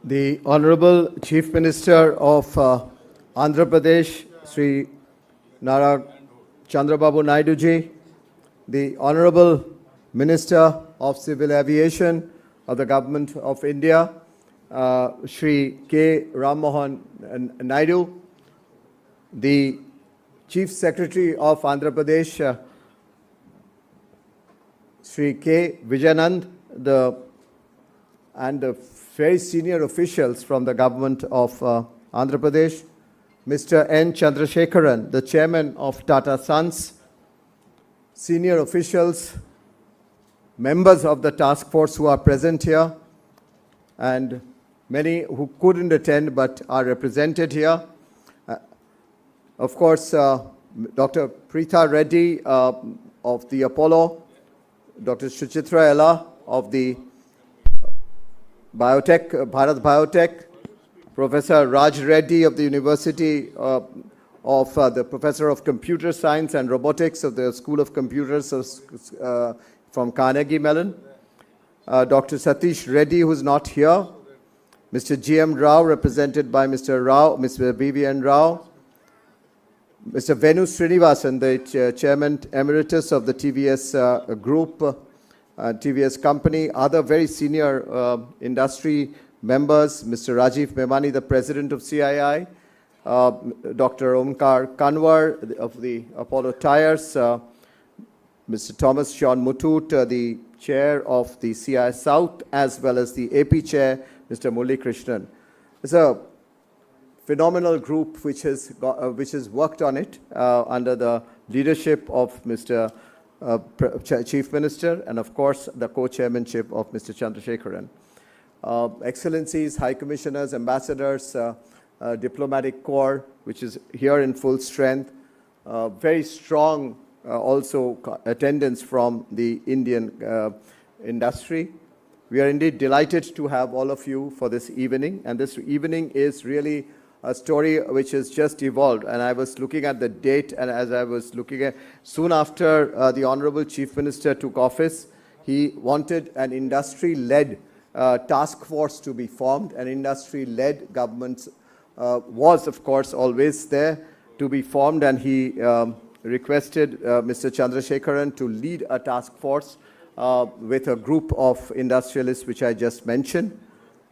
The Honorable Chief Minister of Andhra Pradesh, Sri Nara Chandrababu Naidu ji, the Honorable Minister of Civil Aviation of the Government of India, Sri K. Ram Mohan Naidu, the Chief Secretary of Andhra Pradesh, Sri K. Vijayanand, and the very senior officials from the government of Andhra Pradesh, Mr. N. Chandrasekharan, the chairman of Tata Sons, senior officials, members of the task force who are present here, and many who couldn't attend but are represented here. Of course, Dr. Preetha Reddy of the Apollo, Dr. Suchitra Ella of the Biotech, Bharat Biotech, Professor Raj Reddy of the University the Professor of Computer Science and Robotics of the School of Computers from Carnegie Mellon, Dr. Satish Reddy, who is not here, Mr. G.M. Rao, represented by Mr. Rao, Mr. B.V.N. Rao, Mr. Venu Srinivasan, the Chairman Emeritus of the TVS Group, TVS Company, other very senior industry members, Mr. Rajiv Memani, the President of CII, Dr. Omkar Kanwar of the Apollo Tyres, Mr. Thomas Sean Mutut, the Chair of the CII South, as well as the AP Chair, Mr. Murli Krishnan. It's a phenomenal group which has worked on it under the leadership of Mr. Chief Minister and of course the co-chairmanship of Mr. Chandrasekharan. Excellencies, High Commissioners, Ambassadors, Diplomatic Corps, which is here in full strength, very strong also attendance from the Indian industry. We are indeed delighted to have all of you for this evening, and this evening is really a story which has just evolved. And I was looking at the date, and as I was looking at, soon after the Honorable Chief Minister took office, he wanted an industry-led task force to be formed. An industry-led government was, of course, always there to be formed, and he requested Mr. Chandrasekharan to lead a task force with a group of industrialists, which I just mentioned.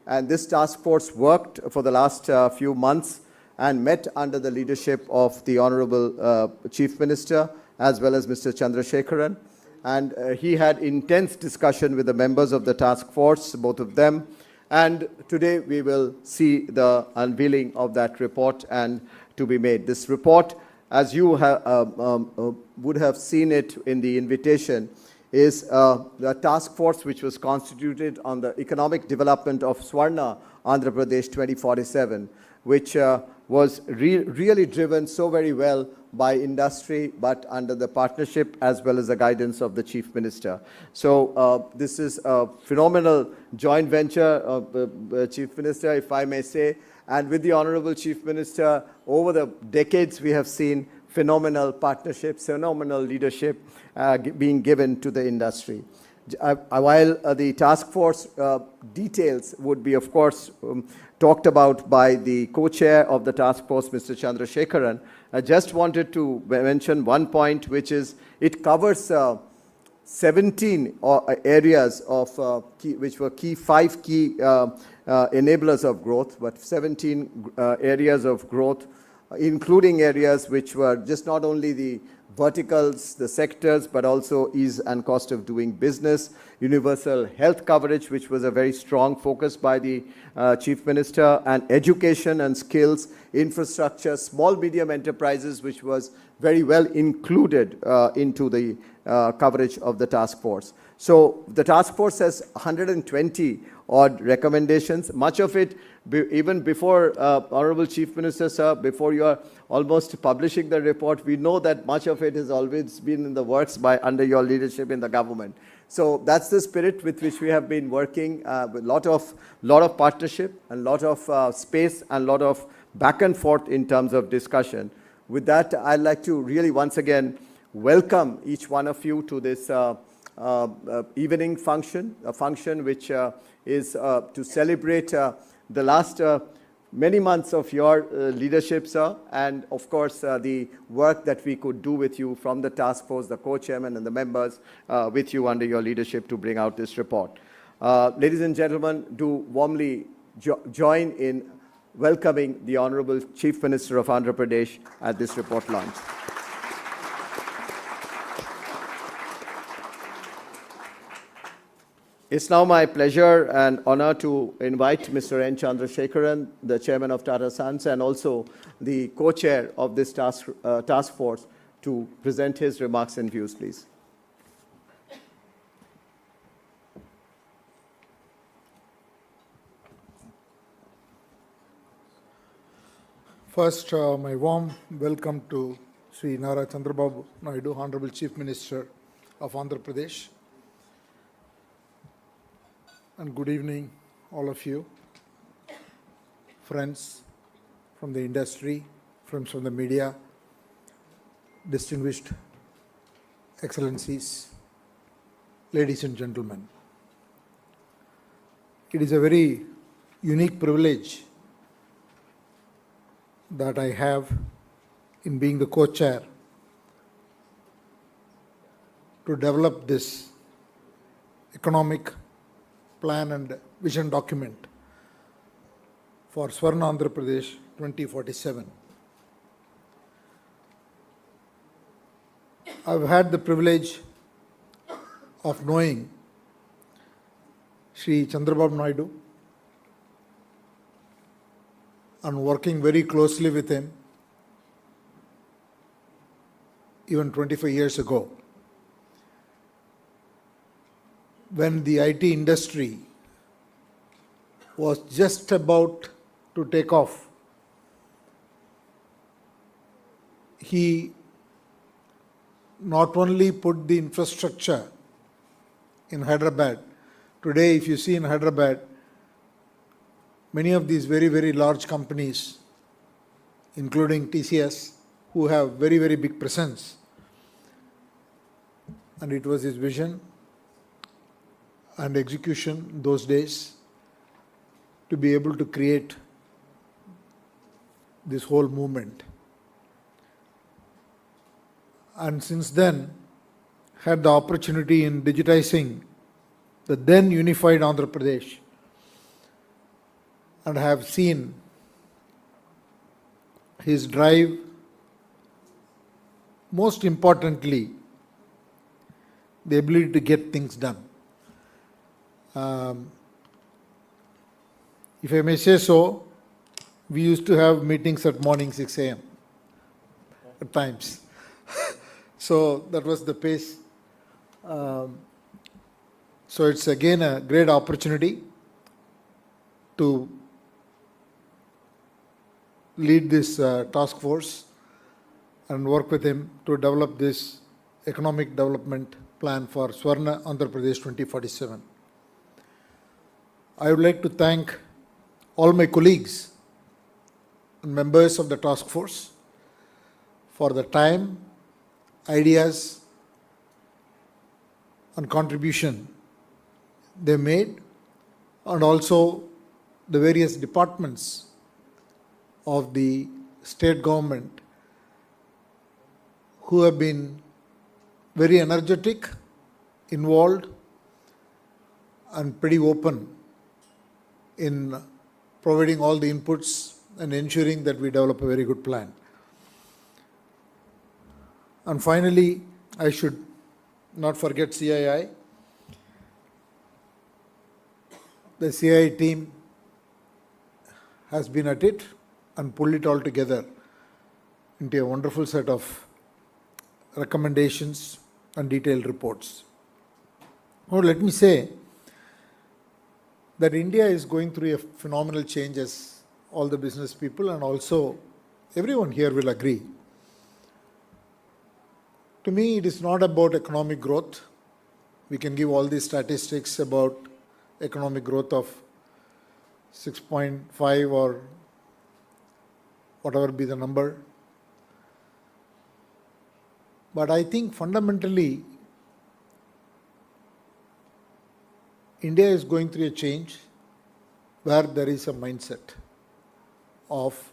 And this task force worked for the last few months and met under the leadership of the Honorable Chief Minister as well as Mr. Chandrasekharan. And he had intense discussion with the members of the task force, both of them. And today we will see the unveiling of that report and to be made. This report, as you would have seen it in the invitation, is the task force which was constituted on the economic development of Swarna Andhra Pradesh 2047, which was really driven so very well by industry, but under the partnership as well as the guidance of the Chief Minister. So this is a phenomenal joint venture of the Chief Minister, if I may say, and with the Honorable Chief Minister, over the decades we have seen phenomenal partnerships, phenomenal leadership being given to the industry. While the task force details would be, of course, talked about by the co-chair of the task force, Mr. Chandrasekharan, I just wanted to mention one point, which is it covers 17 areas of which were five key enablers of growth, but 17 areas of growth, including areas which were just not only the verticals, the sectors, but also ease and cost of doing business, universal health coverage, which was a very strong focus by the Chief Minister, and education and skills, infrastructure, small medium enterprises, which was very well included into the coverage of the task force. So the task force has 120 odd recommendations, much of it even before Honorable Chief Minister, sir, before you are almost publishing the report, we know that much of it has always been in the works under your leadership in the government. So that's the spirit with which we have been working, with lot of partnership and lot of space and lot of back and forth in terms of discussion. With that, I'd like to really once again welcome each one of you to this evening function, a function which is to celebrate the last many months of your leadership, sir, and of course the work that we could do with you from the task force, the co-chairman and the members with you under your leadership to bring out this report. Ladies and gentlemen, do warmly join in welcoming the Honorable Chief Minister of Andhra Pradesh at this report launch. It's now my pleasure and honor to invite Mr. N. Chandrasekaran, the Chairman of Tata Sons and also the co-chair of this task force, to present his remarks and views, please. First, my warm welcome to Sri Nara Chandrababu, Naidu, Honorable Chief Minister of Andhra Pradesh. And good evening, all of you, friends from the industry, friends from the media, distinguished excellencies, ladies and gentlemen. It is a very unique privilege that I have in being the co-chair to develop this economic plan and vision document for Swarna Andhra Pradesh 2047. I've had the privilege of knowing Sri Chandrababu Naidu and working very closely with him even 25 years ago, when the IT industry was just about to take off. He not only put the infrastructure in Hyderabad. Today, if you see in Hyderabad, many of these very, very large companies, including TCS, who have very, very big presence. And it was his vision and execution those days to be able to create this whole movement. And since then, had the opportunity in digitizing the then unified Andhra Pradesh, and have seen his drive, most importantly, the ability to get things done. If I may say so, we used to have meetings at morning 6 a.m. at times. So that was the pace. So it's again a great opportunity to lead this task force and work with him to develop this economic development plan for Swarna Andhra Pradesh 2047. I would like to thank all my colleagues and members of the task force for the time, ideas, and contribution they made, and also the various departments of the state government who have been very energetic, involved, and pretty open in providing all the inputs and ensuring that we develop a very good plan. And finally, I should not forget CII. The CII team has been at it and pulled it all together into a wonderful set of recommendations and detailed reports. Oh, let me say that India is going through a phenomenal change, as all the business people and also everyone here will agree. To me, it is not about economic growth. We can give all these statistics about economic growth of 6.5 or whatever be the number. But I think fundamentally, India is going through a change where there is a mindset of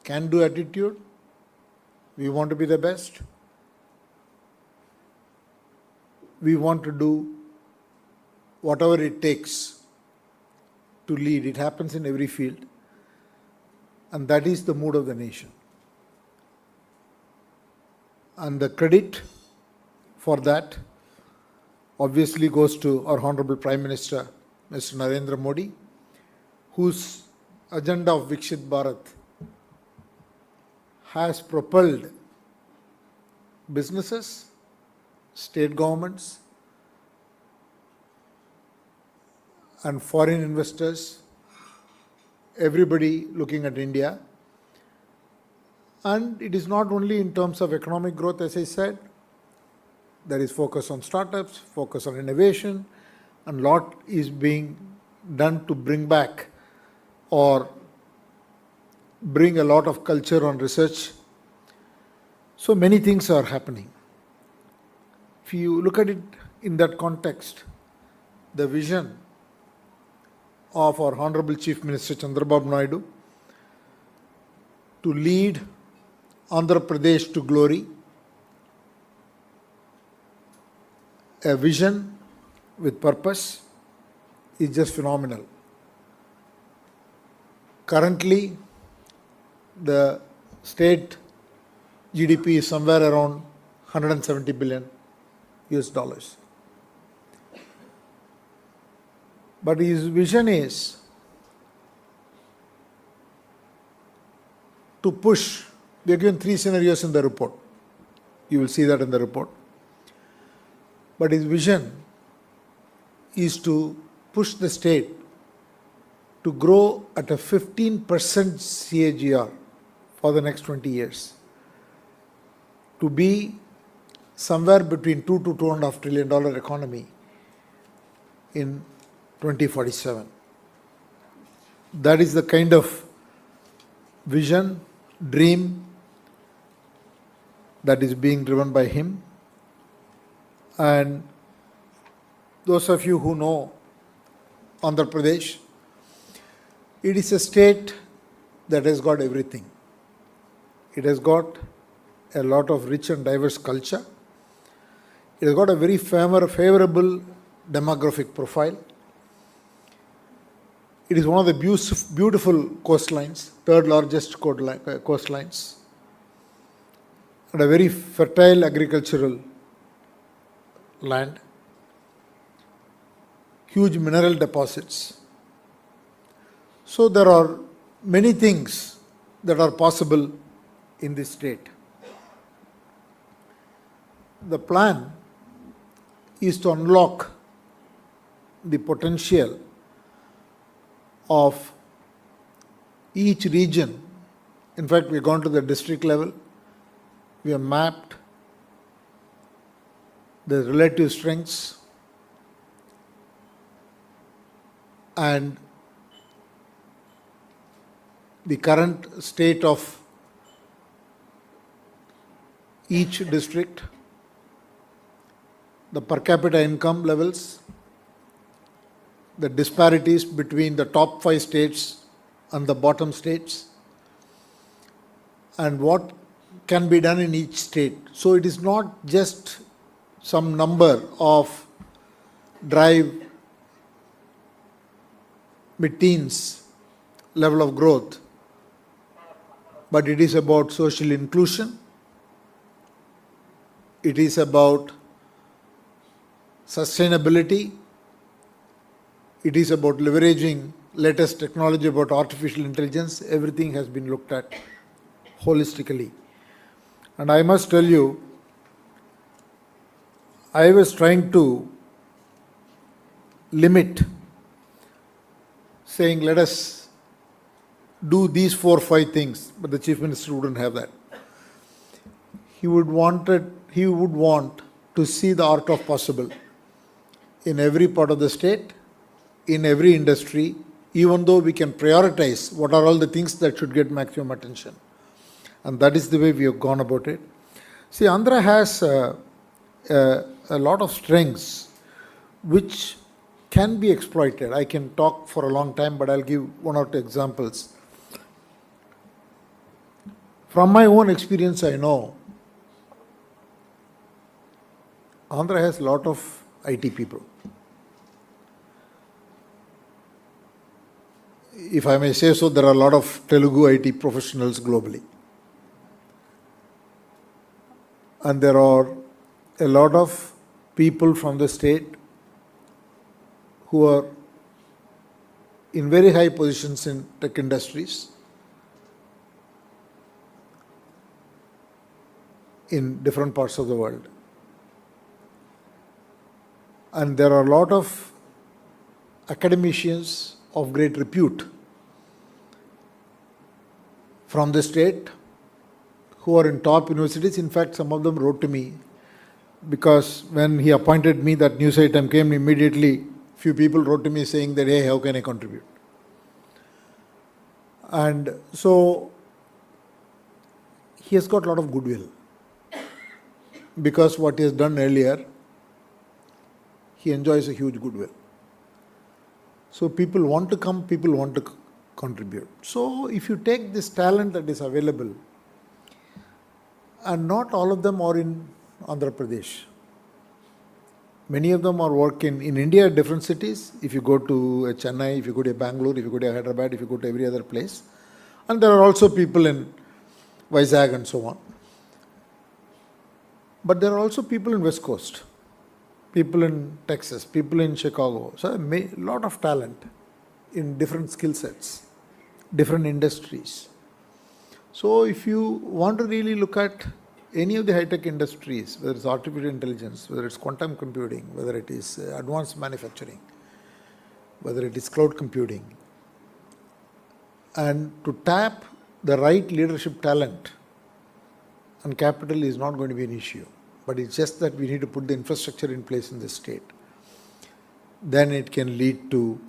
can-do attitude, we want to be the best, we want to do whatever it takes to lead. It happens in every field, and that is the mood of the nation. And the credit for that obviously goes to our Honorable Prime Minister, Mr. Narendra Modi, whose agenda of Viksit Bharat has propelled businesses, state governments, and foreign investors, everybody looking at India. And it is not only in terms of economic growth, as I said. There is focus on startups, focus on innovation, and lot is being done to bring back or bring a lot of culture on research. So many things are happening. If you look at it in that context, the vision of our Honorable Chief Minister Chandrababu Naidu to lead Andhra Pradesh to glory, a vision with purpose, is just phenomenal. Currently, the state GDP is somewhere around 170 billion US dollars. But his vision is to push. We are given 3 scenarios in the report. You will see that in the report. But his vision is to push the state to grow at a 15% CAGR for the next 20 years, to be somewhere between $2 to $2.5 trillion economy in 2047. That is the kind of vision, dream that is being driven by him. And those of you who know Andhra Pradesh, it is a state that has got everything. It has got a lot of rich and diverse culture. It has got a very favorable demographic profile. It is one of the beautiful coastlines, third largest coastlines, and a very fertile agricultural land, huge mineral deposits. So there are many things that are possible in this state. The plan is to unlock the potential of each region. In fact, we have gone to the district level. We have mapped the relative strengths and the current state of each district, the per capita income levels, the disparities between the top 5 states and the bottom states, and what can be done in each state. So it is not just some number of drive mid-teens level of growth, but it is about social inclusion, it is about sustainability, it is about leveraging latest technology about artificial intelligence. Everything has been looked at holistically. And I must tell you, I was trying to limit, saying let us do these 4 or 5 things, but the Chief Minister wouldn't have that. He would want to see the art of possible in every part of the state, in every industry, even though we can prioritize what are all the things that should get maximum attention. And that is the way we have gone about it. See, Andhra has a lot of strengths which can be exploited. I can talk for a long time, but I'll give one or two examples. From my own experience, I know Andhra has a lot of IT people. If I may say so, there are a lot of Telugu IT professionals globally. And there are a lot of people from the state who are in very high positions in tech industries, in different parts of the world. And there are a lot of academicians of great repute from the state who are in top universities. In fact, some of them wrote to me, because when he appointed me, that news item came immediately. Few people wrote to me saying that, hey, how can I contribute? And so he has got a lot of goodwill, because what he has done earlier, he enjoys a huge goodwill. So people want to come, people want to contribute. So if you take this talent that is available, and not all of them are in Andhra Pradesh. Many of them are working in India, different cities. If you go to Chennai, if you go to Bangalore, if you go to Hyderabad, if you go to every other place. And there are also people in Vizag and so on. But there are also people in West Coast, people in Texas, people in Chicago. So a lot of talent in different skill sets, different industries. So if you want to really look at any of the high-tech industries, whether it's artificial intelligence, whether it's quantum computing, whether it is advanced manufacturing, whether it is cloud computing, and to tap the right leadership talent and capital is not going to be an issue. But it's just that we need to put the infrastructure in place in the state. Then it can lead to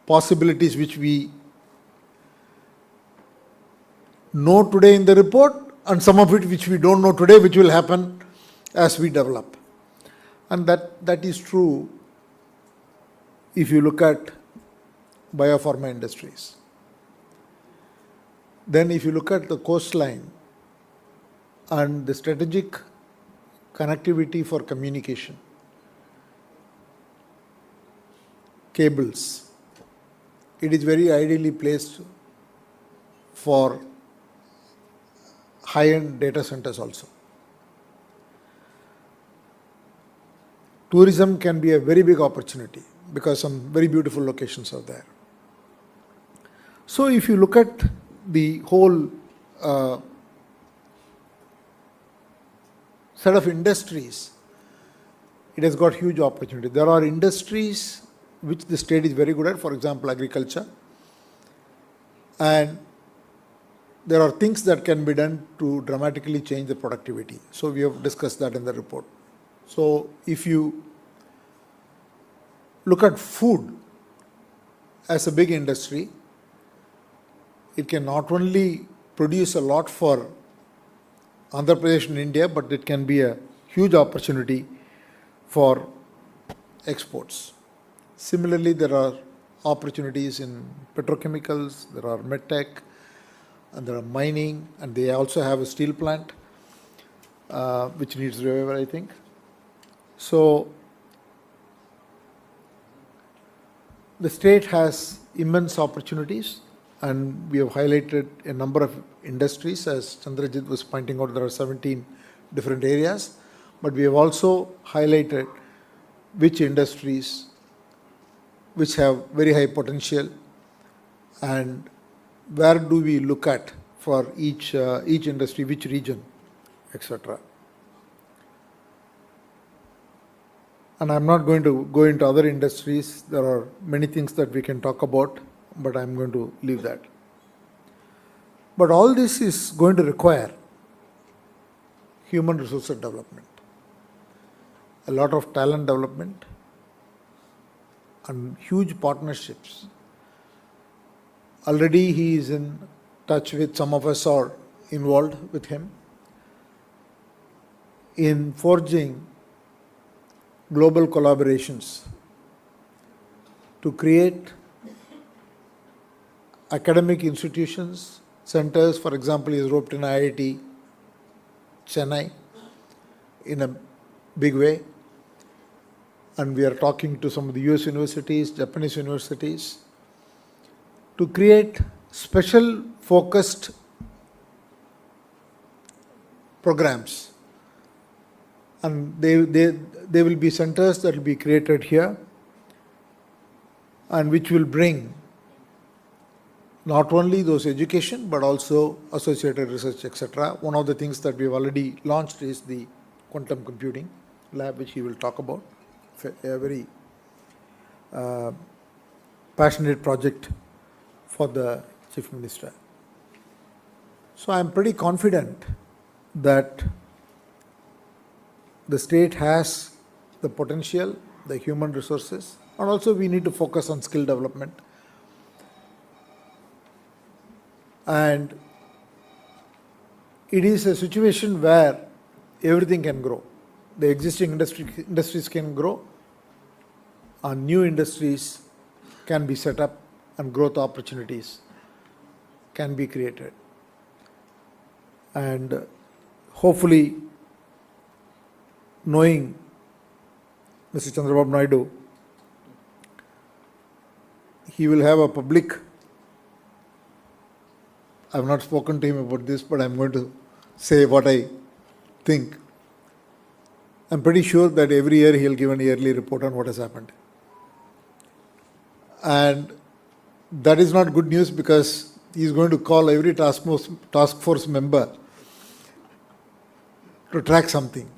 possibilities which we know today in the report, and some of it which we don't know today, which will happen as we develop. And that is true if you look at biopharma industries. Then if you look at the coastline and the strategic connectivity for communication, cables, it is very ideally placed for high-end data centers also. Tourism can be a very big opportunity because some very beautiful locations are there. So if you look at the whole set of industries, it has got huge opportunity. There are industries which the state is very good at, for example, agriculture. And there are things that can be done to dramatically change the productivity. So we have discussed that in the report. So if you look at food as a big industry, it can not only produce a lot for Andhra Pradesh and India, but it can be a huge opportunity for exports. Similarly, there are opportunities in petrochemicals, there are medtech, and there are mining, and they also have a steel plant, which needs revival, I think. So the state has immense opportunities, and we have highlighted a number of industries. As Chandrajit was pointing out, there are 17 different areas, but we have also highlighted which industries which have very high potential and where do we look at for each industry, which region, etc. And I'm not going to go into other industries. There are many things that we can talk about, but I'm going to leave that. But all this is going to require human resources development, a lot of talent development, and huge partnerships. Already he is in touch with, some of us are involved with him in forging global collaborations to create academic institutions, centers. For example, he has roped in IIT Chennai in a big way. And we are talking to some of the US universities, Japanese universities, to create special focused programs. And they will be centers that will be created here and which will bring not only those education but also associated research, etc. One of the things that we've already launched is the quantum computing lab, which he will talk about. A very passionate project for the Chief Minister. So I'm pretty confident that the state has the potential, the human resources, and also we need to focus on skill development. And it is a situation where everything can grow. The existing industries can grow, and new industries can be set up, and growth opportunities can be created. And hopefully, knowing Mr. Chandrababu Naidu, he will have a public, I have not spoken to him about this, but I am going to say what I think. I am pretty sure that every year he will give an yearly report on what has happened. And that is not good news, because he is going to call every task force member to track something.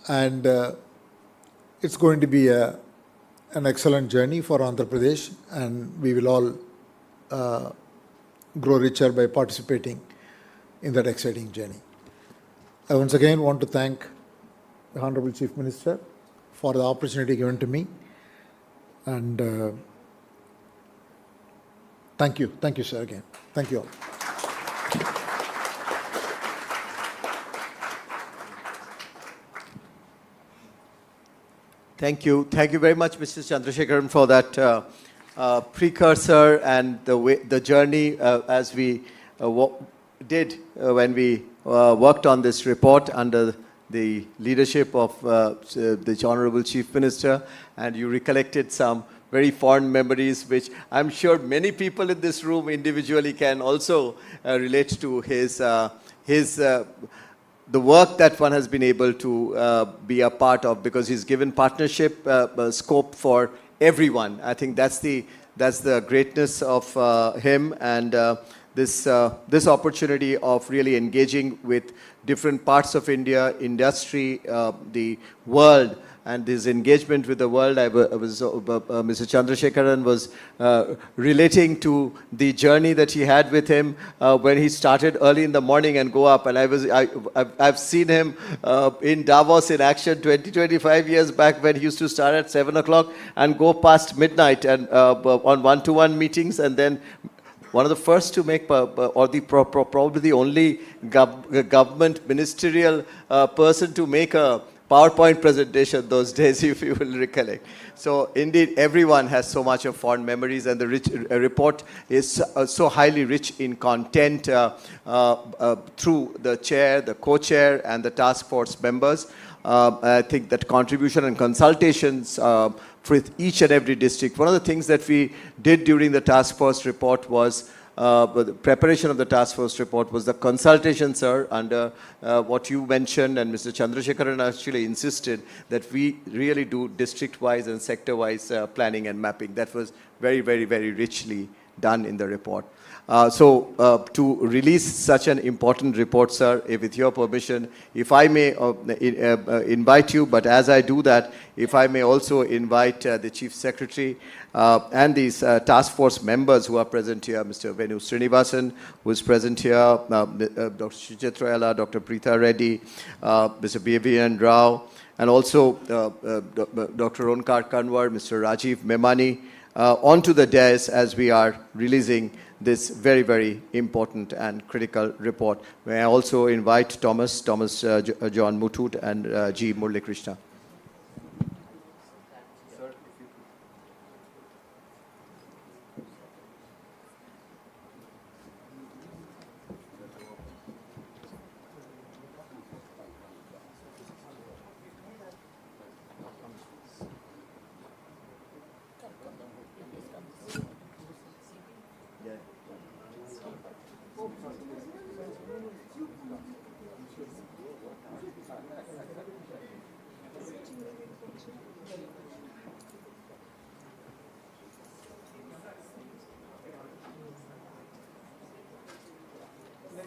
And it's going to be an excellent journey for Andhra Pradesh, and we will all grow richer by participating in that exciting journey. I once again want to thank the Honorable Chief Minister for the opportunity given to me, and thank you, sir, again. Thank you all. Thank you very much, Mr. Chandrasekharan, for that precursor and the journey as we did when we worked on this report under the leadership of the Honorable Chief Minister, and you recollected some very fond memories, which I'm sure many people in this room individually can also relate to the work that one has been able to be a part of, because he's given partnership scope for everyone. I think that's the greatness of him, and this opportunity of really engaging with different parts of India, industry, the world, and this engagement with the world. Mr. Chandrasekharan was relating to the journey that he had with him when he started early in the morning and go up. And I've seen him in Davos in action 25 years back, when he used to start at 7 o'clock and go past midnight and on one-to-one meetings, and then one of the first to make, probably the only government ministerial person to make a PowerPoint presentation those days, if you will recollect. So indeed, everyone has so much of fond memories, and the report is so highly rich in content through the chair, the co-chair, and the task force members. I think that contribution and consultations with each and every district. One of the things that we did during the task force report was the preparation of the task force report was the consultation, sir, under what you mentioned, and Mr. Chandrasekharan actually insisted that we really do district-wise and sector-wise planning and mapping. That was very, very, very richly done in the report. To release such an important report, sir, with your permission, if I may invite you, but as I do that, if I may also invite the Chief Secretary and these task force members who are present here, Mr. Venu Srinivasan, who is present here, Dr. Suchitra Ella, Dr. Preetha Reddy, Mr. B.V.N. Rao, and also Dr. Onkar Kanwar, Mr. Rajiv Memani, onto the dais as we are releasing this very, very important and critical report. May I also invite Thomas John Muthoot, and G. Murali Krishna.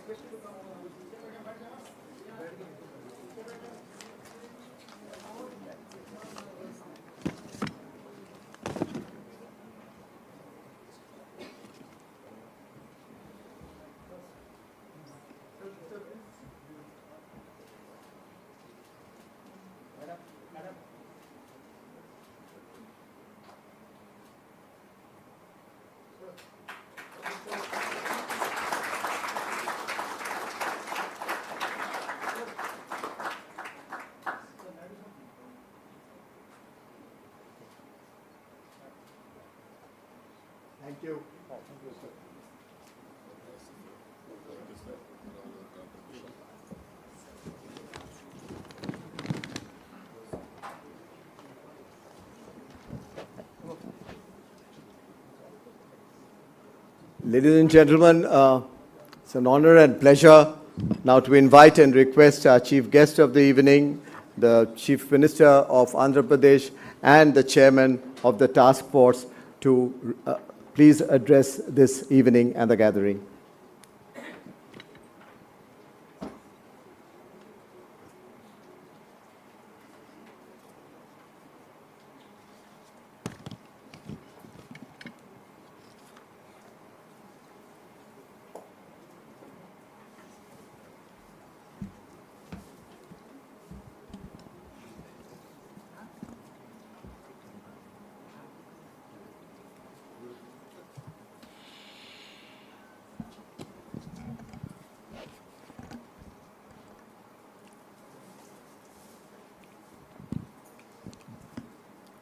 Thank you. Ladies and gentlemen, it's an honor and pleasure now to invite and request our chief guest of the evening, the Chief Minister of Andhra Pradesh and the Chairman of the task force to please address this evening and the gathering.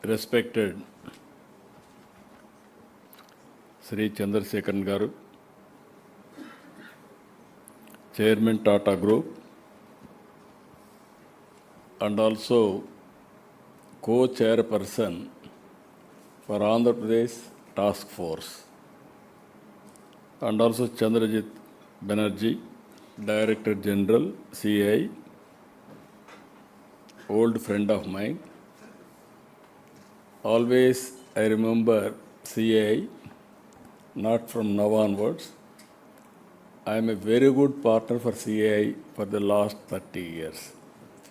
Respected Sri Chandrasekhar Garu, Chairman Tata Group, and also co-chairperson for Andhra Pradesh Task Force, and also Chandrajit Banerjee, Director General, CI, old friend of mine. Always I remember CI, not from now onwards. I am a very good partner for CI for the last 30 years,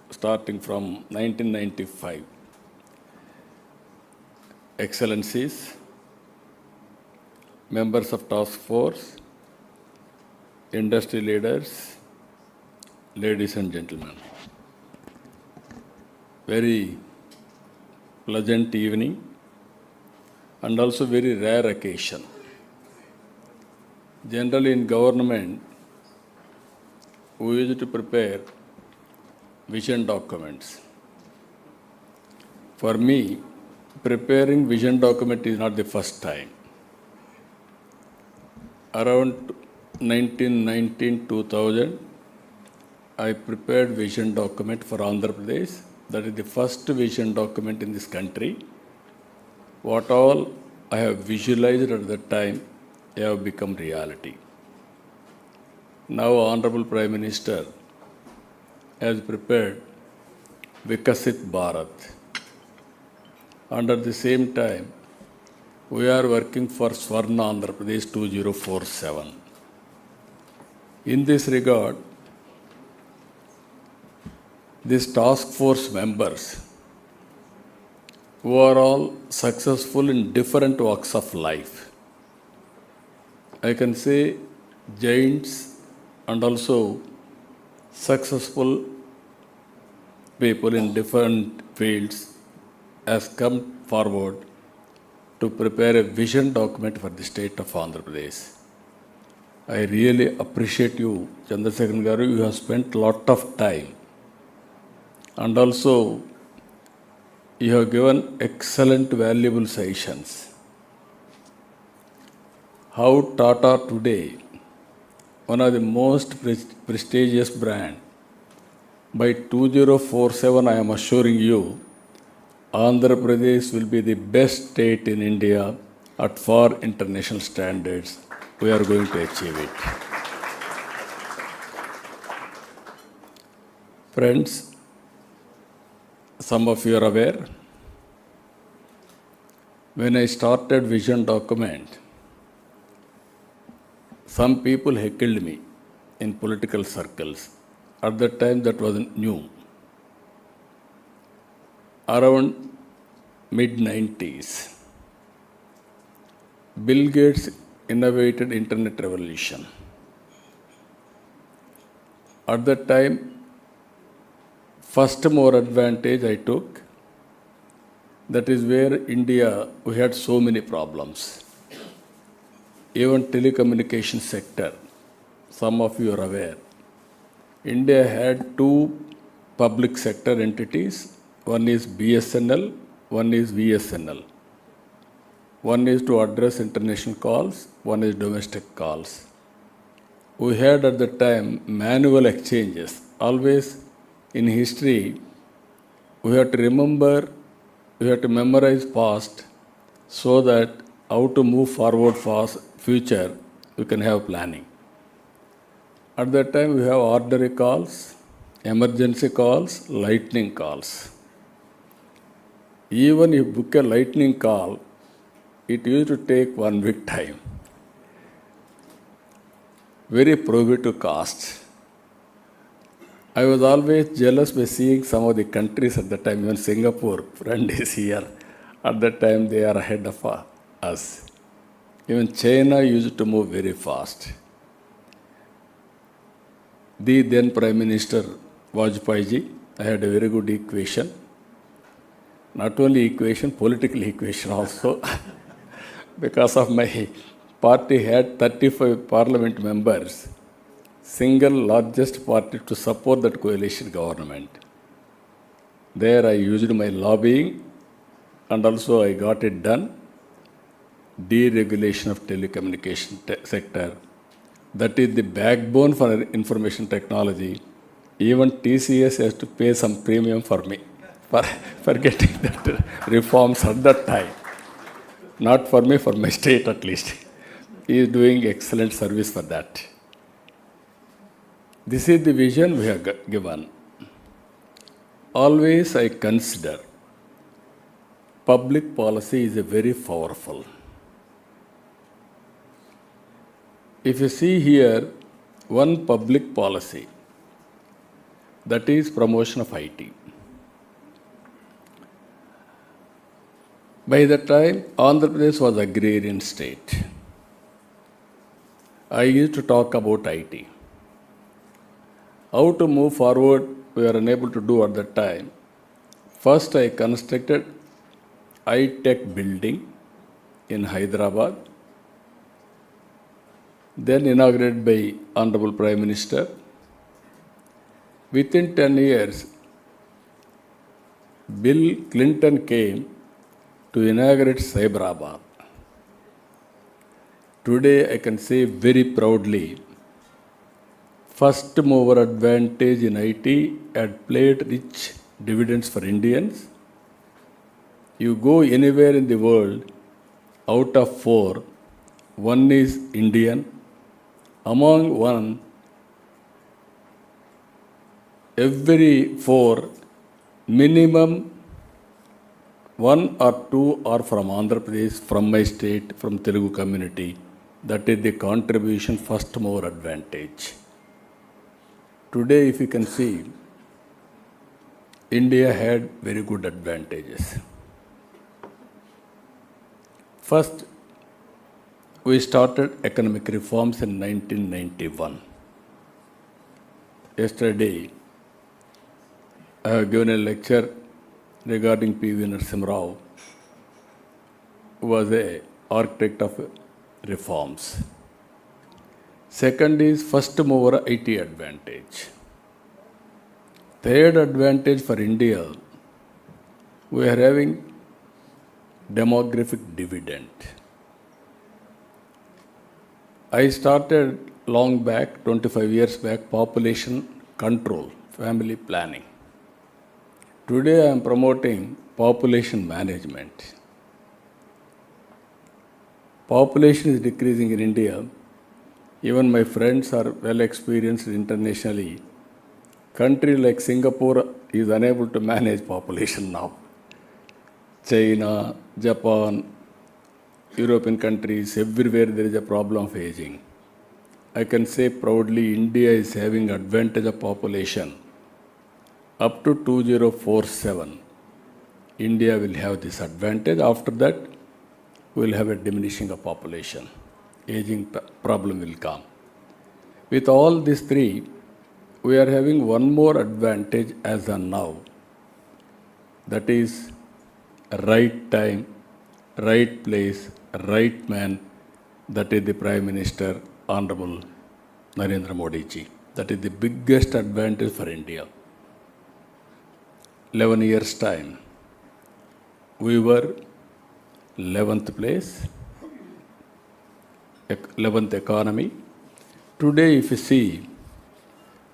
starting from 1995. Excellencies, members of task force, industry leaders, ladies and gentlemen. Very pleasant evening and also very rare occasion. Generally in government, we used to prepare vision documents. For me, preparing vision document is not the first time. Around 1919-2000, I prepared vision document for Andhra Pradesh. That is the first vision document in this country. What all I have visualized at that time have become reality. Now Honorable Prime Minister has prepared Vikasit Bharat. And at the same time, we are working for Swarna Andhra Pradesh 2047. In this regard, these task force members who are all successful in different walks of life, I can say giants and also successful people in different fields has come forward to prepare a vision document for the state of Andhra Pradesh. I really appreciate you, Chandrasekhar Garu. You have spent a lot of time. And also, you have given excellent, valuable suggestions. How Tata today, one of the most prestigious brand, by 2047, I am assuring you, Andhra Pradesh will be the best state in India at far international standards. We are going to achieve it. Friends, some of you are aware, when I started vision document, some people heckled me. in political circles. At that time, that wasn't new. Around mid-90s, Bill Gates innovated internet revolution. At that time, first more advantage I took, that is where India, we had so many problems. Even telecommunication sector, some of you are aware, India had two public sector entities. One is BSNL, one is VSNL. One is to address international calls, one is domestic calls. We had at the time manual exchanges. Always in history, we have to remember, we have to memorize past so that how to move forward fast future, we can have planning. At that time, we have ordinary calls, emergency calls, lightning calls. Even if you book a lightning call, it used to take 1 week time. Very prohibitive cost. I was always jealous by seeing some of the countries at the time, even Singapore, friend is here. At that time, they are ahead of us. Even China used to move very fast. The then Prime Minister Vajpayee ji, I had a very good equation. Not only equation, political equation also. Because of my party had 35 parliament members, single largest party to support that coalition government. There I used my lobbying and also I got it done. Deregulation of telecommunication sector. That is the backbone for information technology. Even TCS has to pay some premium for me for getting that reforms at that time. Not for me, for my state at least. He is doing excellent service for that. This is the vision we have given. Always I consider public policy is a very powerful. If you see here, one public policy, that is promotion of IT. By the time, Andhra Pradesh was agrarian state. I used to talk about IT. How to move forward, we were unable to do at that time. First, I constructed high-tech building in Hyderabad, then inaugurated by Honorable Prime Minister. Within 10 years, Bill Clinton came to inaugurate Cyberabad. Today, I can say very proudly, first mover advantage in IT had played rich dividends for Indians. You go anywhere in the world, out of 4, 1 is Indian. Among 1, every 4, minimum 1 or 2 are from Andhra Pradesh, from my state, from Telugu community. That is the contribution, first mover advantage. Today, if you can see, India had very good advantages. First, we started economic reforms in 1991. Yesterday, I have given a lecture regarding P.V. Narasimha Rao, who was an architect of reforms. Second is first mover IT advantage. Third advantage for India, we are having demographic dividend. I started long back, 25 years back, population control, family planning. Today I am promoting population management. Population is decreasing in India. Even my friends are well experienced internationally. Country like Singapore is unable to manage population now. China, Japan, European countries, everywhere there is a problem of aging. I can say proudly India is having advantage of population. Up to 2047, India will have this advantage. After that, we will have a diminishing of population. Aging problem will come. With all these three, we are having one more advantage as of now. That is right time, right place, right man. That is the Prime Minister, Hon'ble Narendra Modi ji. That is the biggest advantage for India. 11 years time, we were 11th place, 11th economy. Today, if you see,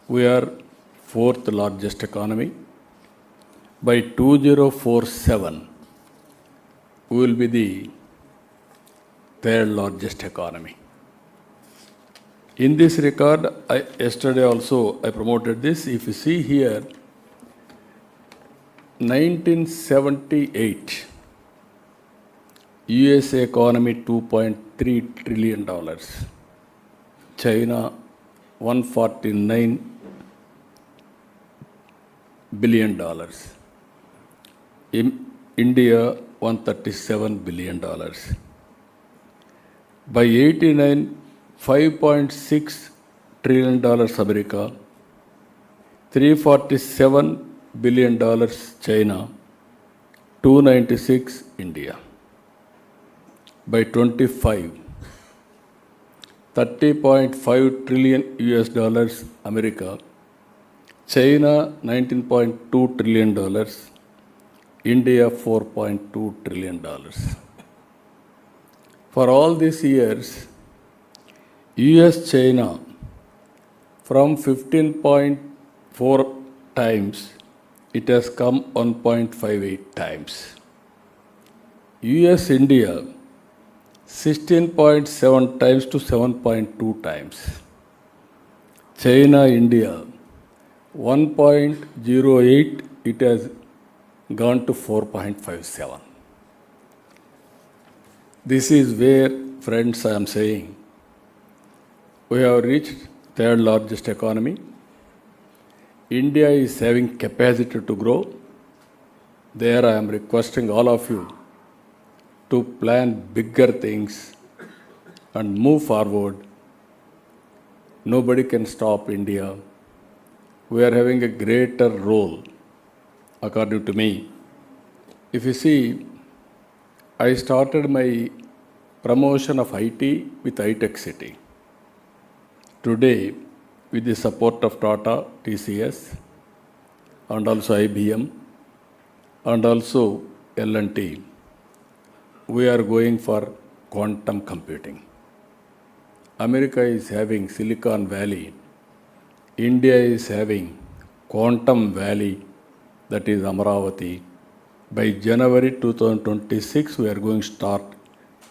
we are 4th largest economy. By 2047, we will be the 3rd largest economy. In this regard, yesterday also I promoted this. If you see here, 1978, USA economy $2.3 trillion, China $149 billion, India $137 billion. By 89, $5.6 trillion America, $347 billion China, 296 India. By 25, $30.5 trillion US dollars America, China $19.2 trillion, India $4.2 trillion. For all these years, US China from 15.4 times, it has come 1.58 times. US India 16.7 times to 7.2 times. China India 1.08, it has gone to 4.57. This is where, friends, I am saying, we have reached 3rd largest economy. India is having capacity to grow. There I am requesting all of you to plan bigger things and move forward. Nobody can stop India. We are having a greater role, according to me. If you see, I started my promotion of IT with iTech City. Today, with the support of Tata, TCS, and also IBM, and also L&T, we are going for quantum computing. America is having Silicon Valley. India is having Quantum Valley, that is Amaravati. By January 2026, we are going to start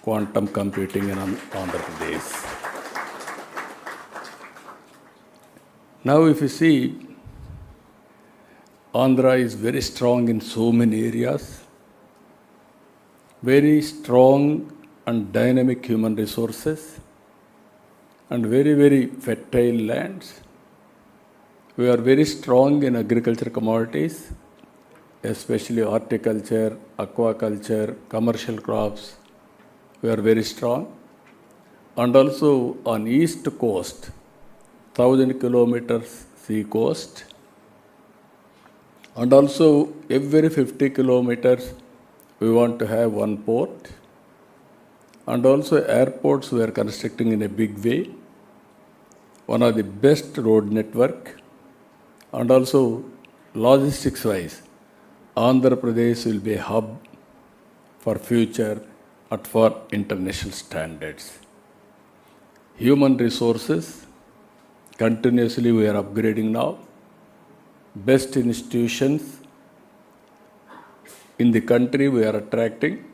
quantum computing in Andhra Pradesh. Now, if you see, Andhra is very strong in so many areas, very strong and dynamic human resources, and very, very fertile lands. We are very strong in agriculture commodities, especially horticulture, aquaculture, commercial crops. We are very strong. And also on east coast, 1,000 kilometers sea coast. And also every 50 kilometers, we want to have one port. And also airports we are constructing in a big way. One of the best road network. And also logistics wise, Andhra Pradesh will be a hub for future and for international standards. Human resources, continuously we are upgrading now. Best institutions in the country we are attracting,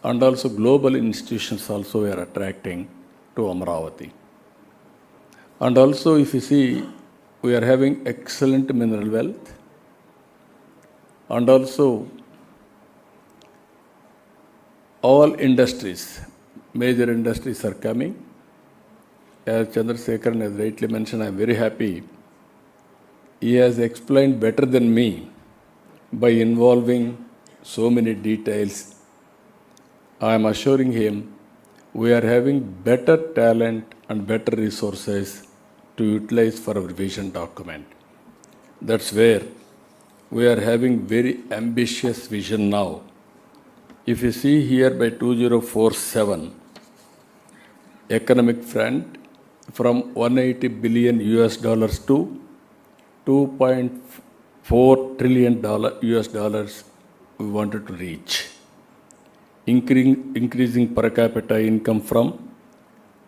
and also global institutions also we are attracting to Amaravati. And also if you see, we are having excellent mineral wealth, and also all industries, major industries are coming. as Chandrasekharan has rightly mentioned, I am very happy. He has explained better than me by involving so many details. I am assuring him we are having better talent and better resources to utilize for our vision document. That's where we are having very ambitious vision now. If you see here by 2047, economic front from 180 billion US dollars to 2.4 trillion US dollars we wanted to reach. Increasing per capita income from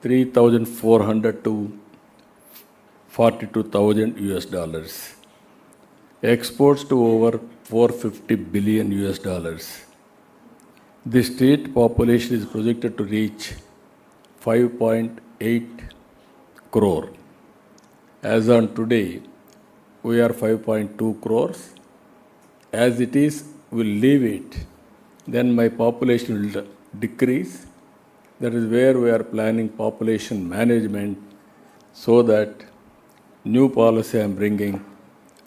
3,400 to 42,000 US dollars. Exports to over 450 billion US dollars. The state population is projected to reach 5.8 crore. As on today, we are 5.2 crores. As it is, we'll leave it. Then my population will decrease. That is where we are planning population management so that new policy I am bringing.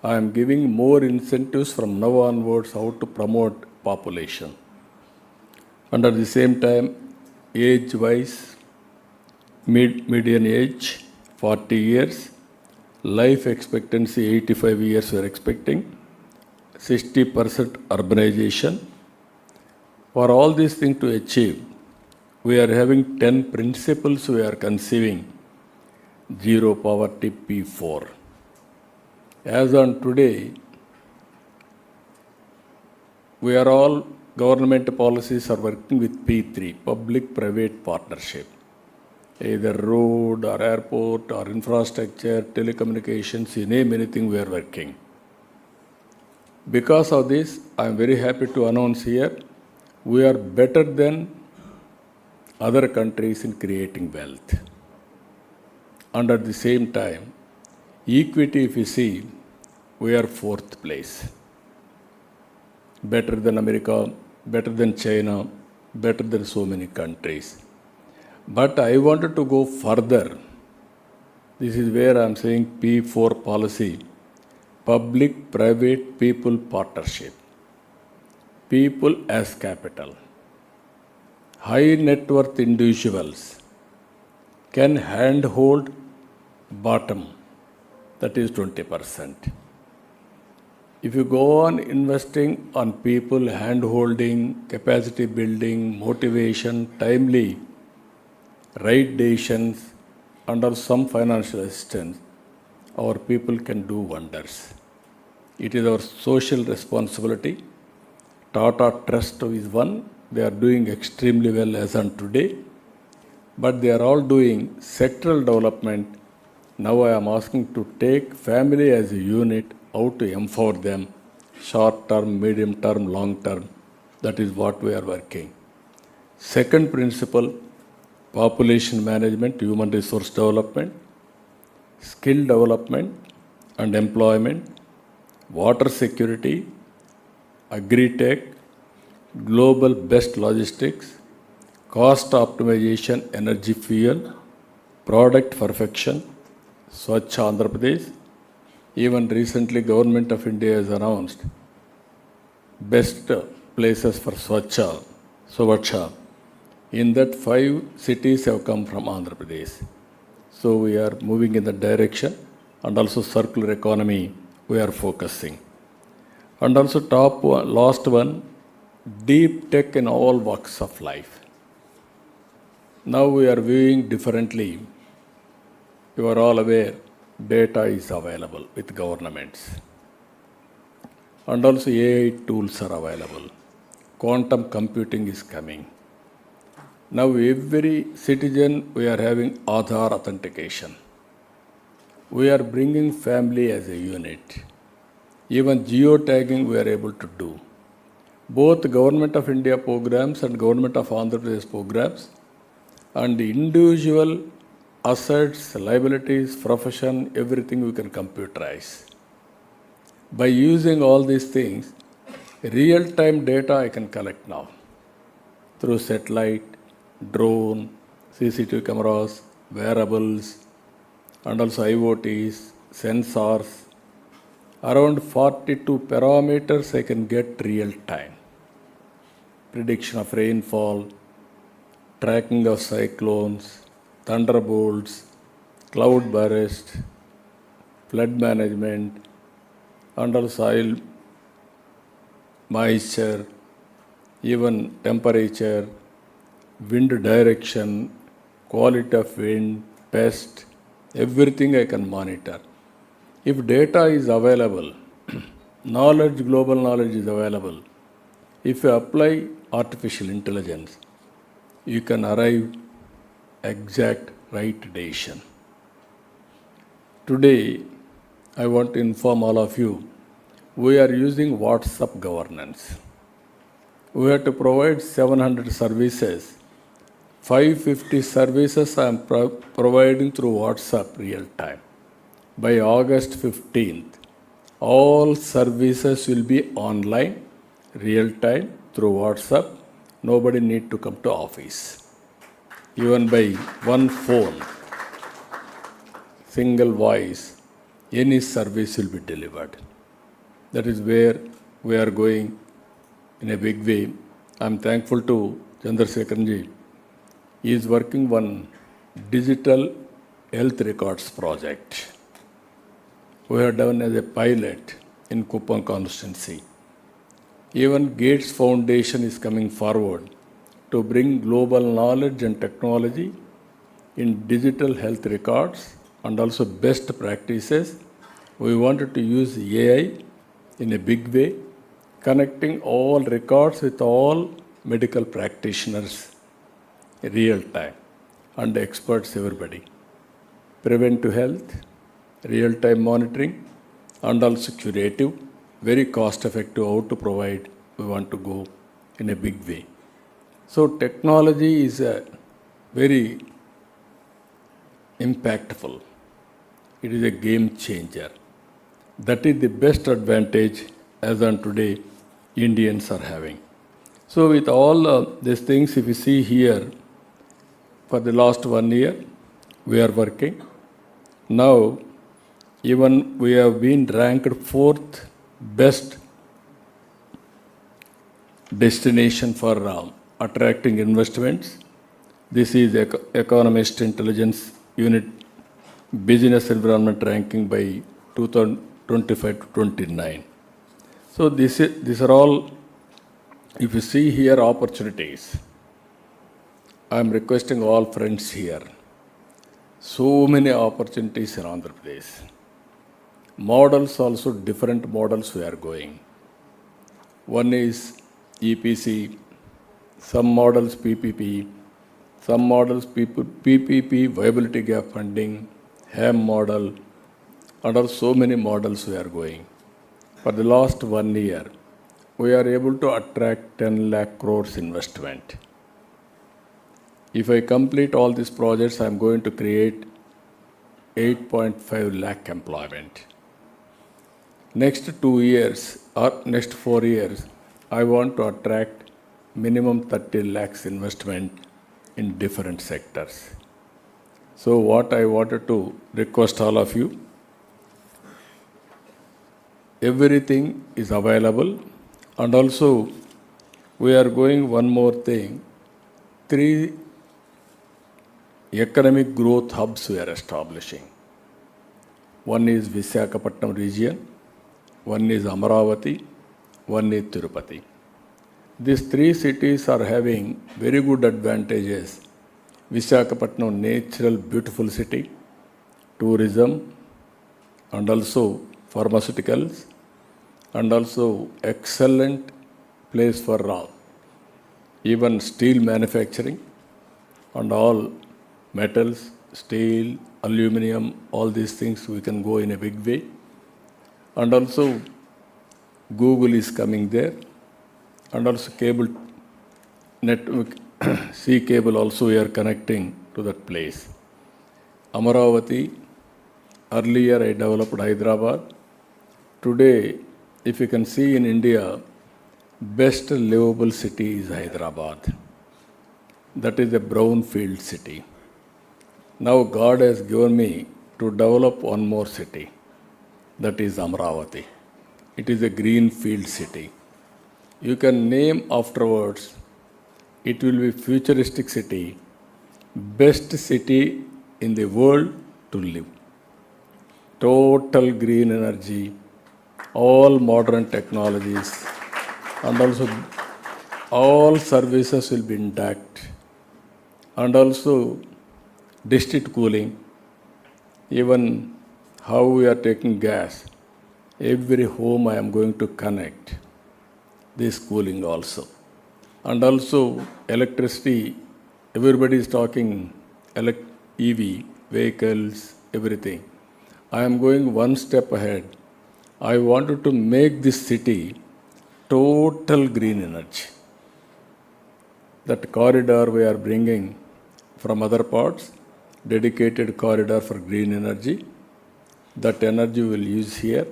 I am giving more incentives from now onwards how to promote population. And at the same time, age-wise, median age 40 years, life expectancy 85 years we are expecting, 60% urbanization. For all these things to achieve, we are having 10 principles we are conceiving. Zero poverty P4. As on today, we are all government policies are working with P3, public-private partnership. Either road or airport or infrastructure, telecommunications, you name anything we are working. Because of this, I am very happy to announce here, we are better than other countries in creating wealth. And at the same time, equity, if you see, we are 4th place. Better than America, better than China, better than so many countries. But I wanted to go further. This is where I am saying P4 policy, public-private people partnership. People as capital. High net worth individuals can handhold bottom, that is 20%. If you go on investing on people, hand-holding, capacity building, motivation, timely, right decisions, under some financial assistance, our people can do wonders. It is our social responsibility. Tata Trust is one. They are doing extremely well as on today. But they are all doing sectoral development. Now I am asking to take family as a unit, how to empower them, short term, medium term, long term. That is what we are working. Second principle, population management, human resource development, skill development and employment, water security, agri-tech, global best logistics, cost optimization, energy fuel, product perfection, Swachh Andhra Pradesh. Even recently, Government of India has announced best places for Swachha. In that, 5 cities have come from Andhra Pradesh. So we are moving in that direction, and also circular economy we are focusing. And also last one, deep tech in all walks of life. Now we are viewing differently. You are all aware, data is available with governments. And also AI tools are available. Quantum computing is coming. Now every citizen, we are having Aadhaar authentication. We are bringing family as a unit. Even geotagging we are able to do. Both Government of India programs and Government of Andhra Pradesh programs and individual assets, liabilities, profession, everything we can computerize. By using all these things, real-time data I can collect now through satellite, drone, CCTV cameras, wearables, and also IoTs, sensors. Around 42 parameters I can get real time. Prediction of rainfall, tracking of cyclones, thunderbolts, cloud burst, flood management, under soil moisture, even temperature, wind direction, quality of wind, pest, everything I can monitor. If data is available, knowledge, global knowledge is available, if you apply artificial intelligence, you can arrive exact right decision. Today, I want to inform all of you, we are using WhatsApp governance. We have to provide 700 services. 550 services I am providing through WhatsApp real time. By August 15th, all services will be online, real time, through WhatsApp. Nobody need to come to office. Even by one phone, single voice, any service will be delivered. That is where we are going in a big way. I am thankful to Chandrasekharanji. He is working on digital health records project. We have done as a pilot in Kuppam constituency. Even Gates Foundation is coming forward to bring global knowledge and technology in digital health records and also best practices. We wanted to use AI in a big way, connecting all records with all medical practitioners real time and experts, everybody. Preventive health, real time monitoring, and also curative, very cost effective how to provide. We want to go in a big way. So technology is a very impactful. It is a game changer. That is the best advantage as on today Indians are having. So with all these things, if you see here, for the last 1 year, we are working. Now, even we have been ranked 4th best destination for attracting investments. This is Economist Intelligence Unit Business Environment ranking by 2025 to 29. So these are all, if you see here, opportunities. I am requesting all friends here. So many opportunities in Andhra Pradesh. Models also, different models we are going. One is EPC, some models PPP, some models PPP, viability gap funding, HAM model, and also so many models we are going. For the last 1 year, we are able to attract 10 lakh crores investment. If I complete all these projects, I am going to create 8.5 lakh employment. Next 2 years or next 4 years, I want to attract minimum 30 lakhs investment in different sectors. So what I wanted to request all of you, everything is available, and also we are going one more thing, 3 economic growth hubs we are establishing. One is Visakhapatnam region, one is Amaravati, one is Tirupati. These 3 cities are having very good advantages. Visakhapatnam, natural, beautiful city, tourism, and also pharmaceuticals, and also excellent place for even steel manufacturing and all metals, steel, aluminum, all these things we can go in a big way. And also Google is coming there, and also cable network, sea cable also we are connecting to that place. Amaravati, earlier I developed Hyderabad. Today, if you can see in India, best livable city is Hyderabad. That is a brownfield city. Now God has given me to develop one more city, that is Amravati. It is a greenfield city. You can name afterwards, it will be futuristic city, best city in the world to live. Total green energy, all modern technologies, and also all services will be intact, and also district cooling, even how we are taking gas, every home I am going to connect this cooling also. And also electricity, everybody is talking EV, vehicles, everything. I am going one step ahead. I wanted to make this city total green energy. That corridor we are bringing from other parts, dedicated corridor for green energy. That energy will use here,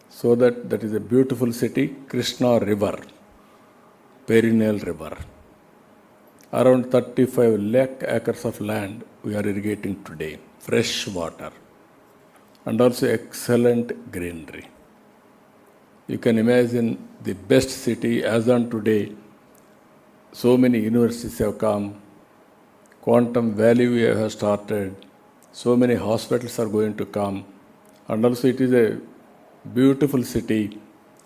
so that is a beautiful city, Krishna River, perennial river. Around 35 lakh acres of land we are irrigating today, fresh water, and also excellent greenery. You can imagine the best city as on today. So many universities have come, Quantum Valley we have started, so many hospitals are going to come, and also it is a beautiful city.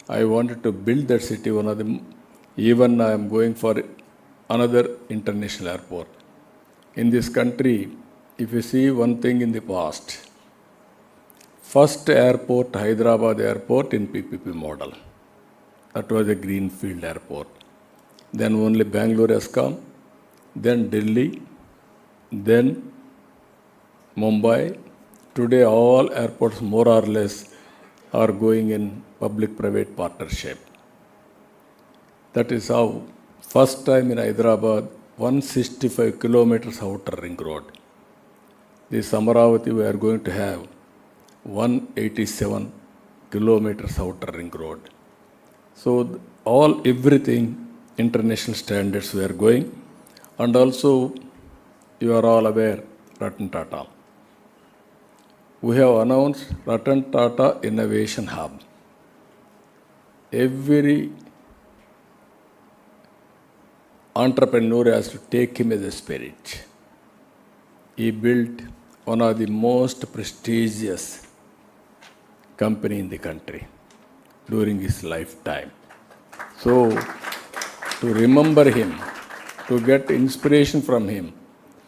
I wanted to build that city, one of them. Even I am going for another international airport. In this country, if you see one thing in the past, first airport, Hyderabad airport in PPP model. That was a greenfield airport. Then only Bangalore has come, then Delhi, then Mumbai. Today all airports more or less are going in public-private partnership. That is how first time in Hyderabad, 165 kilometers outer ring road. This Amravati we are going to have 187 kilometers outer ring road. So everything international standards we are going, and also you are all aware Ratan Tata. We have announced Ratan Tata Innovation Hub. Every entrepreneur has to take him as a spirit. He built one of the most prestigious company in the country during his lifetime. So, to remember him, to get inspiration from him,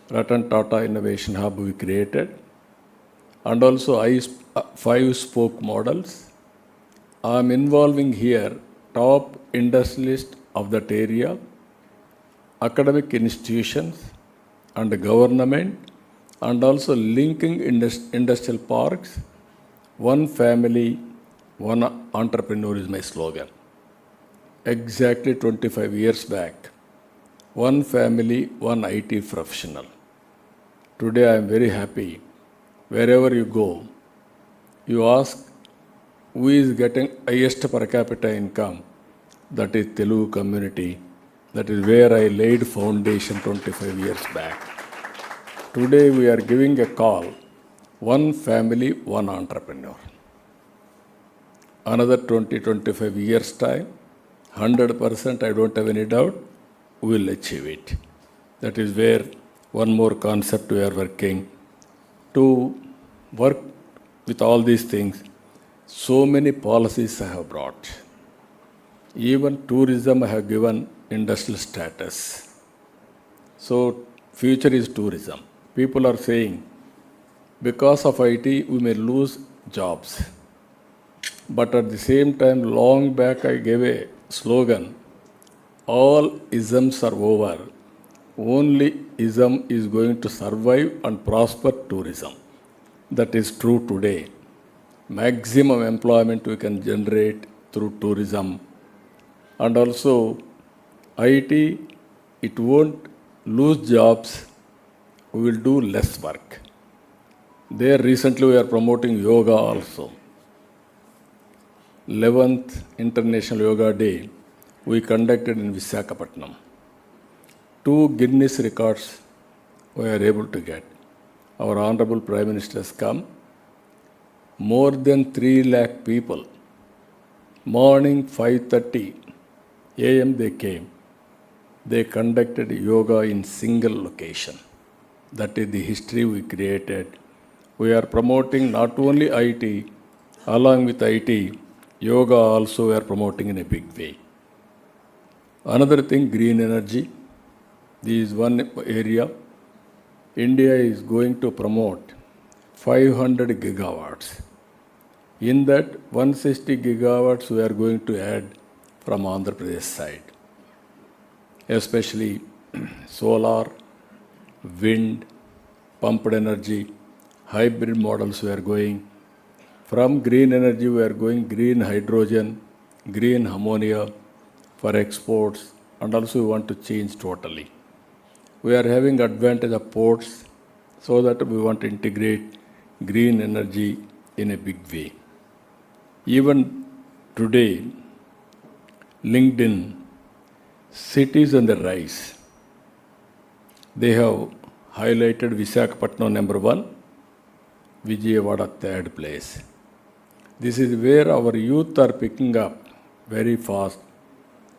Ratan Tata Innovation Hub we created, and also 5 spoke models. I am involving here top industrialists of that area, academic institutions and government, and also linking industrial parks. One family, one entrepreneur is my slogan. Exactly 25 years back, one family, one IT professional. Today I am very happy. Wherever you go, you ask who is getting highest per capita income. That is Telugu community. That is where I laid foundation 25 years back. Today we are giving a call, one family, one entrepreneur. Another 20-25 years time, 100% I don't have any doubt, we will achieve it. That is where one more concept we are working. To work with all these things, so many policies I have brought. Even tourism I have given industrial status. So future is tourism. People are saying, because of IT we may lose jobs. But at the same time, long back I gave a slogan, all isms are over. Only ism is going to survive and prosper tourism. That is true today. Maximum employment we can generate through tourism. And also IT, it won't lose jobs. We will do less work. There recently we are promoting yoga also. 11th International Yoga Day we conducted in Visakhapatnam. 2 Guinness records we are able to get. Our Honorable Prime Minister has come more than 3 lakh people. Morning 5:30 a.m. they came. They conducted yoga in single location. That is the history we created. We are promoting not only IT, along with IT, yoga also we are promoting in a big way. Another thing, green energy. This is one area. India is going to promote 500 gigawatts. In that, 160 gigawatts we are going to add from Andhra Pradesh side, especially solar, wind, pumped energy, hybrid models we are going. From green energy we are going green hydrogen, green ammonia for exports, and also we want to change totally. We are having advantage of ports, so that we want to integrate green energy in a big way. Even today, LinkedIn, cities on the rise. They have highlighted Visakhapatnam number 1, Vijayawada third place. This is where our youth are picking up very fast.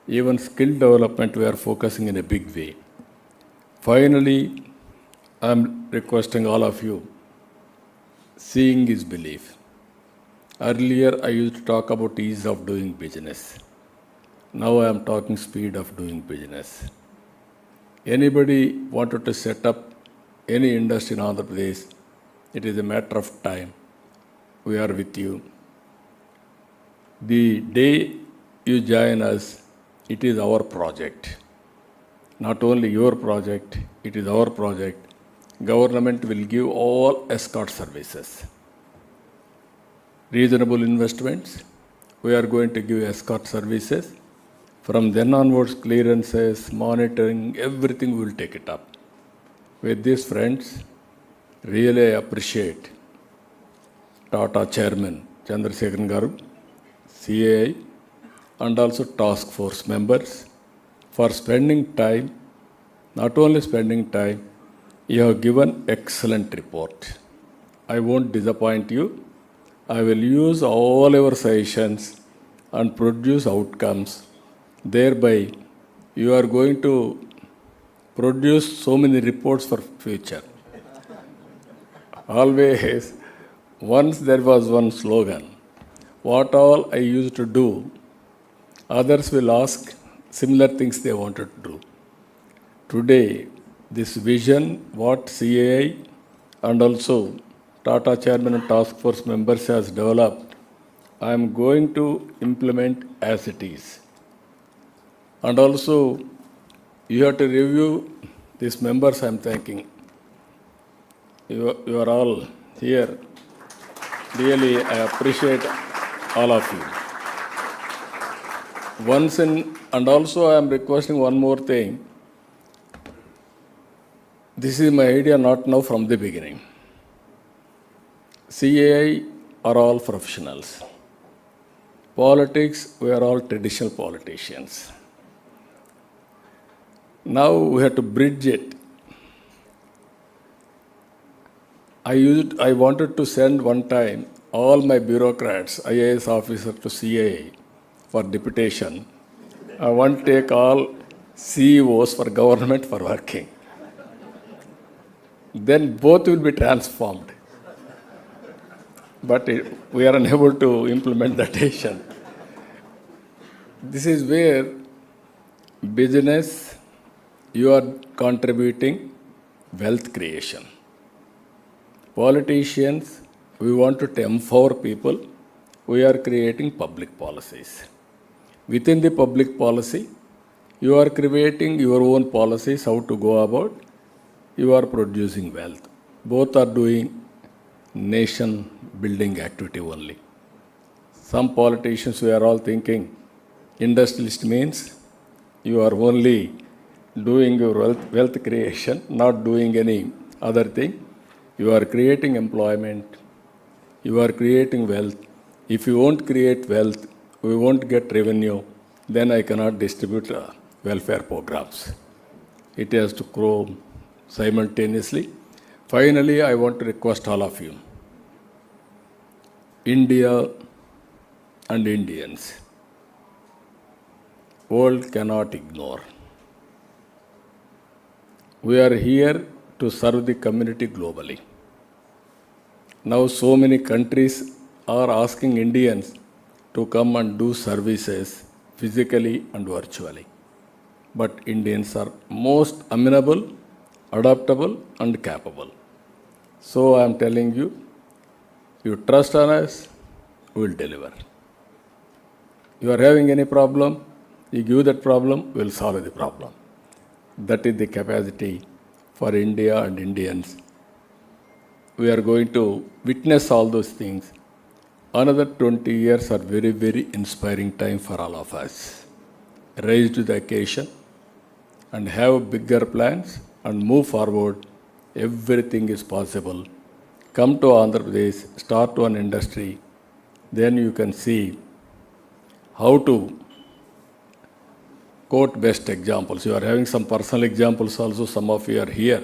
Even skill development we are focusing in a big way. Finally, I am requesting all of you, seeing is belief. Earlier I used to talk about ease of doing business. Now I am talking speed of doing business. Anybody wanted to set up any industry in Andhra Pradesh, it is a matter of time. We are with you. The day you join us, it is our project. Not only your project, it is our project. Government will give all escort services. Reasonable investments, we are going to give escort services. From then onwards, clearances, monitoring, everything we will take it up. With this, friends, really I appreciate Tata Chairman Chandrasekhar Garu, CAI, and also task force members for spending time. Not only spending time, you have given excellent report. I won't disappoint you. I will use all your suggestions and produce outcomes. Thereby, you are going to produce so many reports for future. Always, once there was one slogan, what all I used to do, others will ask similar things they wanted to do. Today, this vision, what CAI and also Tata Chairman and Task Force members has developed, I am going to implement as it is. And also, you have to review these members I am thanking. You are all here. Really, I appreciate all of you. And also I am requesting one more thing. This is my idea, not now, from the beginning. CAI are all professionals. Politics, we are all traditional politicians. Now we have to bridge it. I wanted to send one time all my bureaucrats, IAS officers to CAI for deputation. I want to take all CEOs for government for working. Then both will be transformed. But we are unable to implement that decision. This is where business, you are contributing wealth creation. Politicians, we wanted to empower people. We are creating public policies. Within the public policy, you are creating your own policies, how to go about. You are producing wealth. Both are doing nation building activity only. Some politicians, we are all thinking, industrialist means you are only doing your wealth creation, not doing any other thing. You are creating employment. You are creating wealth. If you won't create wealth, we won't get revenue, then I cannot distribute welfare programs. It has to grow simultaneously. Finally, I want to request all of you. India and Indians, world cannot ignore. We are here to serve the community globally. Now so many countries are asking Indians to come and do services physically and virtually. But Indians are most amenable, adaptable and capable. So I am telling you, you trust on us, we will deliver. You are having any problem, you give that problem, we will solve the problem. That is the capacity for India and Indians. We are going to witness all those things. Another 20 years are very, very inspiring time for all of us. Rise to the occasion and have bigger plans and move forward. Everything is possible. Come to Andhra Pradesh, start one industry, then you can see how to quote best examples. You are having some personal examples also, some of you are here.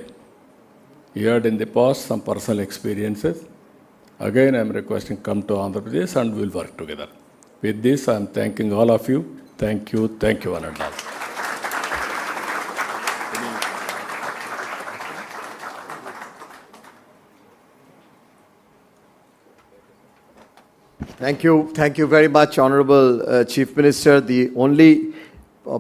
You had in the past some personal experiences. Again, I am requesting come to Andhra Pradesh and we will work together. With this, I am thanking all of you. Thank you one and all. Thank you very much, Honorable Chief Minister. The only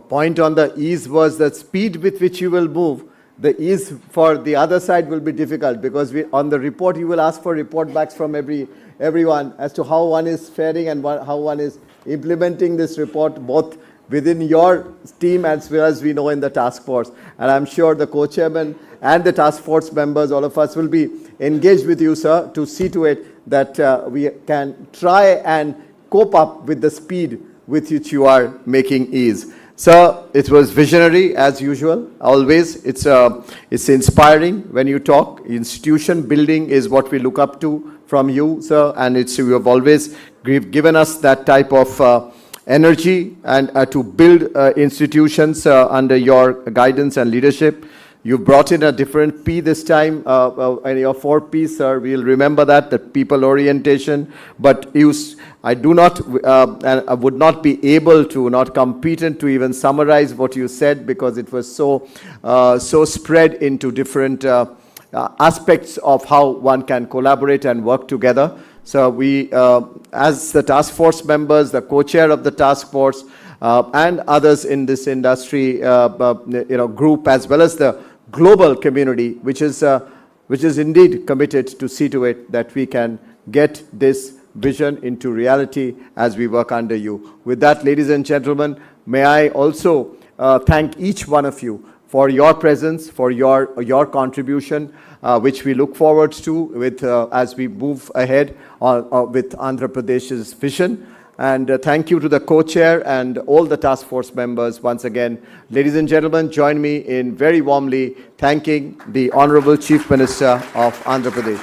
point on the ease was the speed with which you will move. The ease for the other side will be difficult because on the report you will ask for report backs from everyone as to how one is faring and how one is implementing this report, both within your team as well as we know in the task force. And I'm sure the co-chairman and the task force members, all of us will be engaged with you, sir, to see to it that we can try and cope up with the speed with which you are making ease. Sir, it was visionary as usual, always. It's inspiring when you talk. Institution building is what we look up to from you, sir, and you have always given us that type of energy and to build institutions under your guidance and leadership. You brought in a different P this time, and your 4 Ps, sir. We'll remember that people orientation. But I do not, and I would not be able to, not competent to even summarize what you said because it was so spread into different aspects of how one can collaborate and work together. So we, as the task force members, the co-chair of the task force, and others in this industry, group, as well as the global community, which is indeed committed to see to it that we can get this vision into reality as we work under you. With that, ladies and gentlemen, may I also thank each one of you for your presence, for your contribution, which we look forward to with as we move ahead with Andhra Pradesh's vision. And thank you to the co-chair and all the task force members once again. Ladies and gentlemen, join me in very warmly thanking the Honorable Chief Minister of Andhra Pradesh.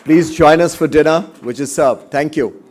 Please join us for dinner, which is served. Thank you.